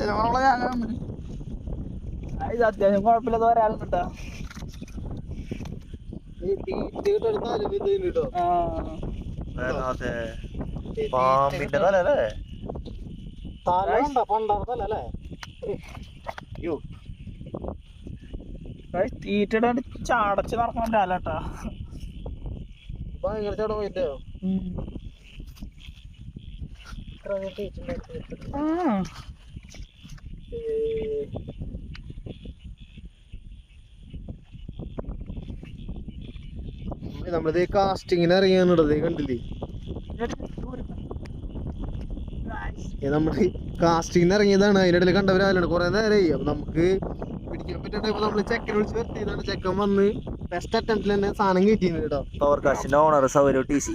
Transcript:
അത്യാവശ്യം ഞാൻ ഇത് അത്യാവശ്യം കുഴപ്പമില്ലാതെ വരാനും കിട്ടാ. പാമ്പിന്റെ തലല്ലേ പണ്ടാർത്തല്ലേ തീറ്റയുടെ ചാടച്ച് നടക്കാൻ കാലാട്ടാ. ഭയങ്കര ചട പോയിട്ടോ. നമ്മളിത് കാസ്റ്റിങ്ങിന് ഇറങ്ങിയാണുള്ളത്, കണ്ടില്ലേ? നമ്മള് കാസ്റ്റിങ്ങിന് ഇറങ്ങിയതാണ്. അതിന്റെ ഇടയിൽ കണ്ടവരാണ് കുറെ നേരമായി. അപ്പൊ നമുക്ക് പിടിക്കാൻ പറ്റേണ്ടപ്പോ നമ്മള് ചെക്കനെ വിളിച്ച് വരുത്തിയതാണ്. ചെക്കൻ വന്ന് ഫസ്റ്റ് അറ്റംപ്റ്റിൽ തന്നെ സാധനം കിട്ടിയിരുന്നു കേട്ടോ. പവർ കാസ്റ്റിന്റെ ഓണർ സൗരവ് TC.